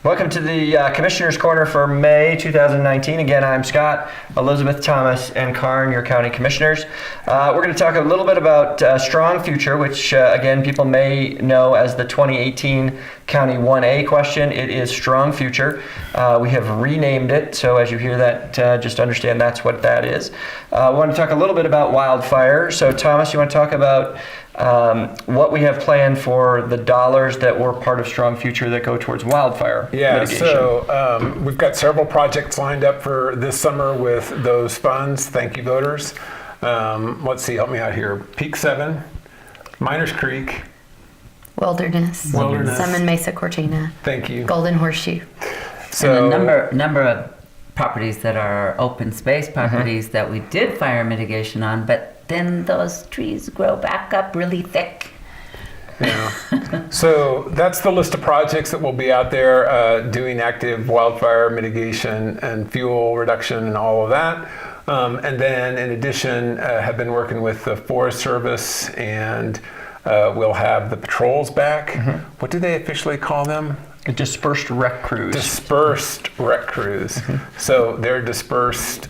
Welcome to the Commissioner's Corner for May 2019. Again, I'm Scott, Elizabeth, Thomas, and Karn, your county commissioners. We're going to talk a little bit about Strong Future, which, again, people may know as the 2018 County 1A question. It is Strong Future. We have renamed it, so as you hear that, just understand that's what that is. We want to talk a little bit about wildfire. So, Thomas, you want to talk about what we have planned for the dollars that were part of Strong Future that go towards wildfire mitigation. So we've got several projects lined up for this summer with those funds. Thank you, voters. Let's see, help me out here. Peak 7, Miners Creek. Wilderness. Summon Mesa Cortina. Thank you. Golden Horseshoe. So and a number of properties that are open space properties that we did fire mitigation on, but then those trees grow back up really thick. Yeah. So that's the list of projects that will be out there doing active wildfire mitigation and fuel reduction and all of that. And then in addition, have been working with the Forest Service, and we'll have the patrols back. What do they officially call them? Dispersed rec crews. Dispersed rec crews. So they're dispersed,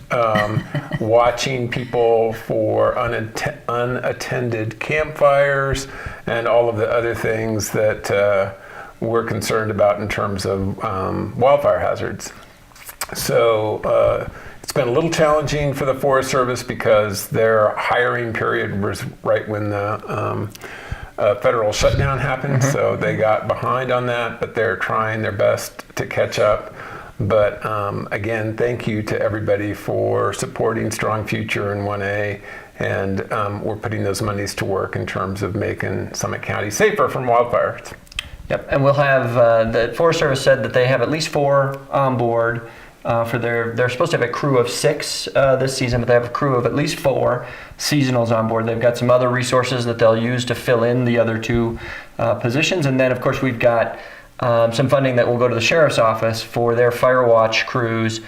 watching people for unattended campfires and all of the other things that we're concerned about in terms of wildfire hazards. So it's been a little challenging for the Forest Service because their hiring period was right when the federal shutdown happened, so they got behind on that, but they're trying their best to catch up. But again, thank you to everybody for supporting Strong Future and 1A, and we're putting those monies to work in terms of making Summit County safer from wildfires. Yep, and we'll have, the Forest Service said that they have at least 4 on board for they're supposed to have a crew of 6 this season, but they have a crew of at least 4 seasonals on board. They've got some other resources that they'll use to fill in the other 2 positions. And then, of course, we've got some funding that will go to the Sheriff's Office for their fire watch crews,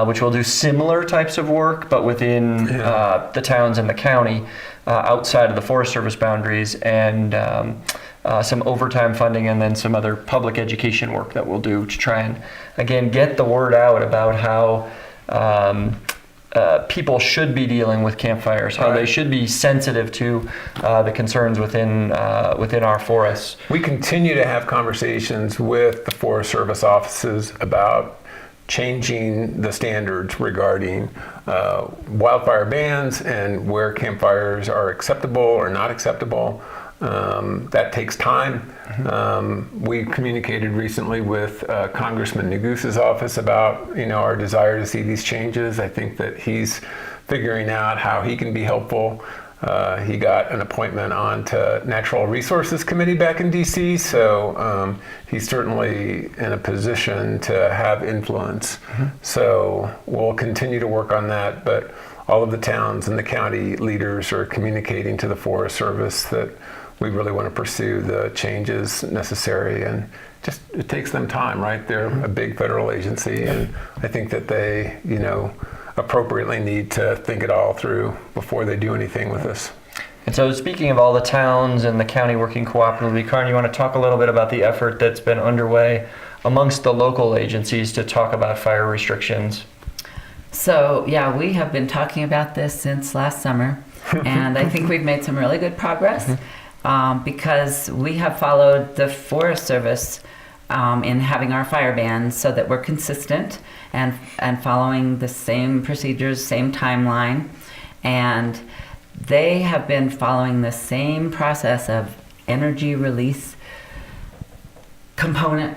which will do similar types of work, but within the towns and the county outside of the Forest Service boundaries, and some overtime funding, and then some other public education work that we'll do to try and, again, get the word out about how people should be dealing with campfires, how they should be sensitive to the concerns within our forests. We continue to have conversations with the Forest Service offices about changing the standards regarding wildfire bans and where campfires are acceptable or not acceptable. That takes time. We communicated recently with Congressman Negus's office about our desire to see these changes. I think that he's figuring out how he can be helpful. He got an appointment onto Natural Resources Committee back in DC, so he's certainly in a position to have influence. So we'll continue to work on that, but all of the towns and the county leaders are communicating to the Forest Service that we really want to pursue the changes necessary, and just it takes them time, right? They're a big federal agency, and I think that they, appropriately need to think it all through before they do anything with this. And so, speaking of all the towns and the county working cooperatively, Karn, you want to talk a little bit about the effort that's been underway amongst the local agencies to talk about fire restrictions? So, yeah, we have been talking about this since last summer, and I think we've made some really good progress. Because we have followed the Forest Service in having our fire bans so that we're consistent and following the same procedures, same timeline. And they have been following the same process of energy release component,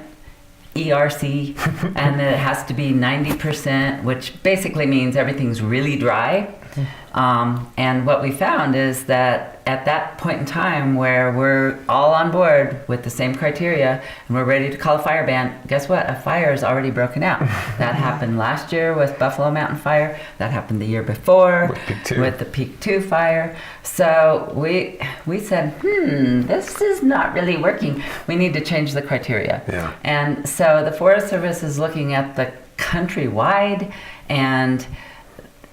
ERC, and it has to be 90%, which basically means everything's really dry. And what we found is that at that point in time where we're all on board with the same criteria and we're ready to call a fire ban, guess what? A fire is already broken out. That happened last year with Buffalo Mountain Fire. That happened the year before with the Peak 2 fire. So we said, this is not really working. We need to change the criteria. Yeah. And so the Forest Service is looking at the countrywide, and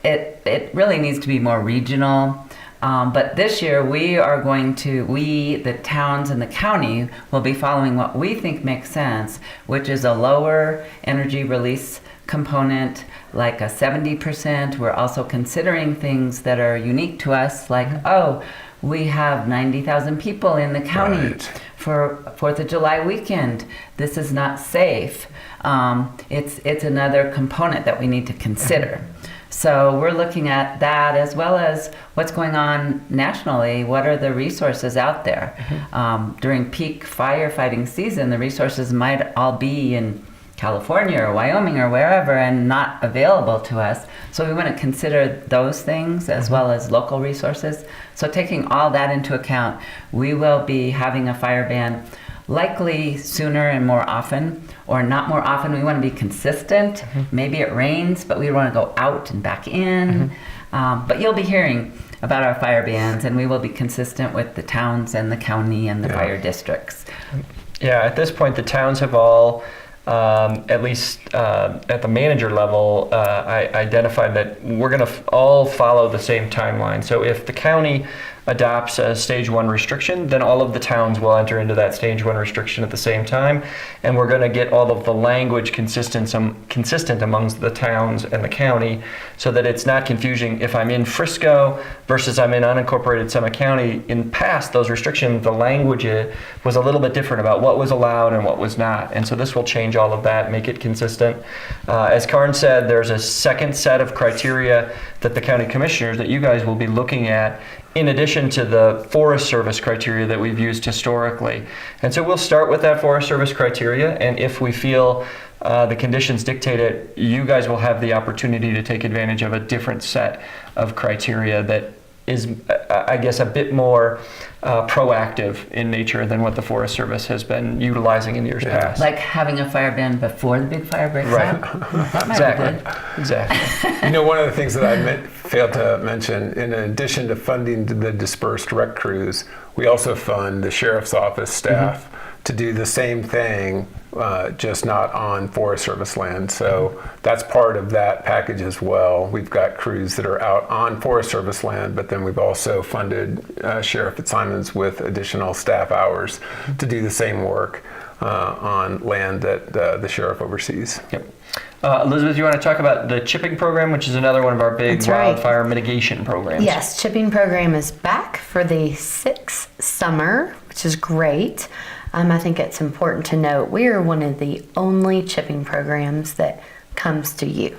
it really needs to be more regional. But this year we, the towns and the county, will be following what we think makes sense, which is a lower energy release component, like a 70%. We're also considering things that are unique to us, like, we have 90,000 people in the county for 4th of July weekend. This is not safe. It's another component that we need to consider. So we're looking at that, as well as what's going on nationally. What are the resources out there? During peak firefighting season, the resources might all be in California or Wyoming or wherever and not available to us. So we want to consider those things as well as local resources. So taking all that into account, we will be having a fire ban likely sooner and more often, or not more often. We want to be consistent. Maybe it rains, but we want to go out and back in. But you'll be hearing about our fire bans, and we will be consistent with the towns and the county and the fire districts. Yeah, at this point, the towns have all, at least at the manager level, I identified that we're going to all follow the same timeline. So if the county adopts a stage 1 restriction, then all of the towns will enter into that stage 1 restriction at the same time, and we're going to get all of the language consistent amongst the towns and the county, so that it's not confusing if I'm in Frisco versus I'm in unincorporated Summit County. In past, those restrictions, the language was a little bit different about what was allowed and what was not, and so this will change all of that, make it consistent. As Karn said, there's a second set of criteria that the county commissioners, that you guys will be looking at, in addition to the Forest Service criteria that we've used historically. And so we'll start with that Forest Service criteria, and if we feel the conditions dictate it, you guys will have the opportunity to take advantage of a different set of criteria that is, I guess, a bit more proactive in nature than what the Forest Service has been utilizing in years past. Like having a fire ban before the big fire breaks Right. out? That might be good. Exactly. You know, one of the things that I failed to mention, in addition to funding the dispersed rec crews, we also fund the sheriff's office staff to do the same thing, just not on Forest Service land. So that's part of that package as well. We've got crews that are out on Forest Service land, but then we've also funded Sheriff Fitzsimons with additional staff hours to do the same work on land that the sheriff oversees. Yep. Elizabeth, you want to talk about the chipping program, which is another one of our big That's right. wildfire mitigation programs? Yes, chipping program is back for the 6th summer, which is great. I think it's important to note we are one of the only chipping programs that comes to you.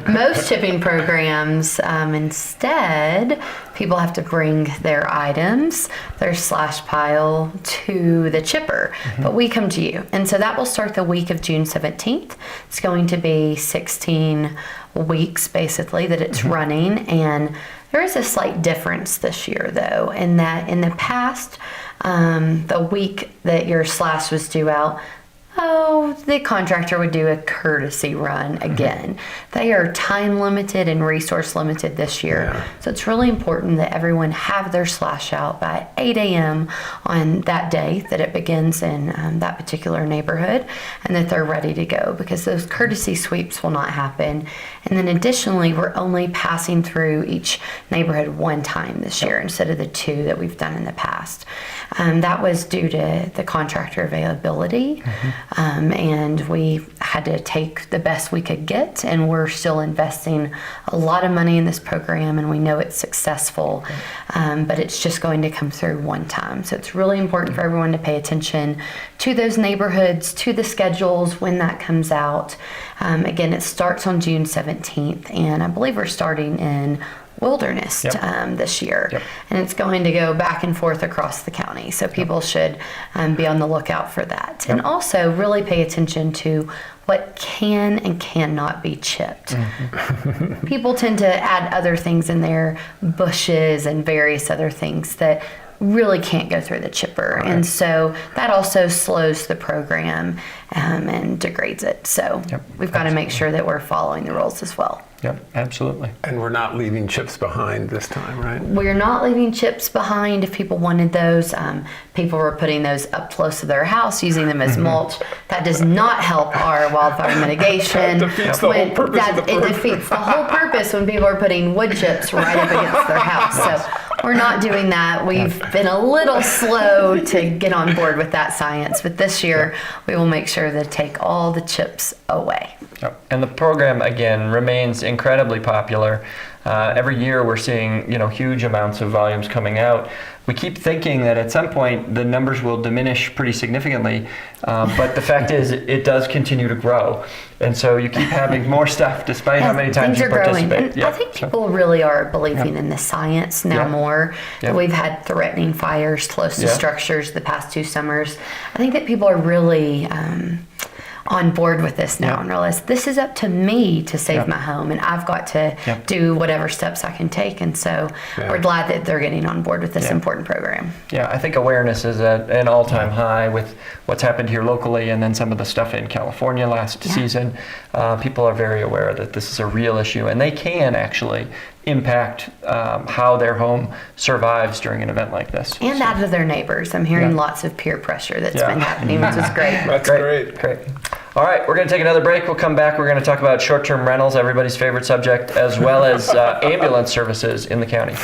Most chipping programs, instead, people have to bring their items, their slash pile, to the chipper, but we come to you. And so that will start the week of June 17th. It's going to be 16 weeks, basically, that it's running. And there is a slight difference this year, though, in that in the past, the week that your slash was due out, the contractor would do a courtesy run again. They are time limited and resource limited this year. Yeah. So it's really important that everyone have their slash out by 8 a.m. on that day that it begins in that particular neighborhood, and that they're ready to go, because those courtesy sweeps will not happen. And then additionally, we're only passing through each neighborhood one time this year instead of the 2 that we've done in the past. That was due to the contractor availability. And we had to take the best we could get, and we're still investing a lot of money in this program, and we know it's successful, but it's just going to come through one time. So it's really important for everyone to pay attention to those neighborhoods, to the schedules when that comes out. Again, it starts on June 17th, and I believe we're starting in Wilderness this year. Yep. And it's going to go back and forth across the county. So people should be on the lookout for that. And also really pay attention to what can and cannot be chipped. People tend to add other things in there, bushes and various other things that really can't go through the chipper. Right. And so that also slows the program and degrades it. So we've got to make sure that we're following the rules as well. Yep, absolutely. And we're not leaving chips behind this time, right? We're not leaving chips behind. If people wanted those, people were putting those up close to their house, using them as mulch. That does not help our wildfire mitigation. That defeats the whole purpose of the It defeats the whole purpose when people are putting wood chips right up against their house. So we're not doing that. We've been a little slow to get on board with that science, but this year we will make sure to take all the chips away. Yep. And the program, again, remains incredibly popular. Every year we're seeing, huge amounts of volumes coming out. We keep thinking that at some point the numbers will diminish pretty significantly, but the fact is it does continue to grow. And so you keep having more stuff despite how many times Things you are growing. participate. And I think people really are believing in the science now more. Yeah. We've had threatening fires close to Yeah. structures the past 2 summers. I think that people are really on board with this now and realize this is up to me to save my home, and I've got to do whatever steps I can take. And so we're glad that they're getting on board with this important program. Yeah, I think awareness is at an all-time high with what's happened here locally and then some of the stuff in California last season. People are very aware that this is a real issue, and they can actually impact how their home survives during an event like this. And that of their neighbors. I'm hearing lots of peer pressure that's been happening, which is great. That's great. Great. All right, we're going to take another break. We'll come back. We're going to talk about short-term rentals, everybody's favorite subject, as well as ambulance services in the county.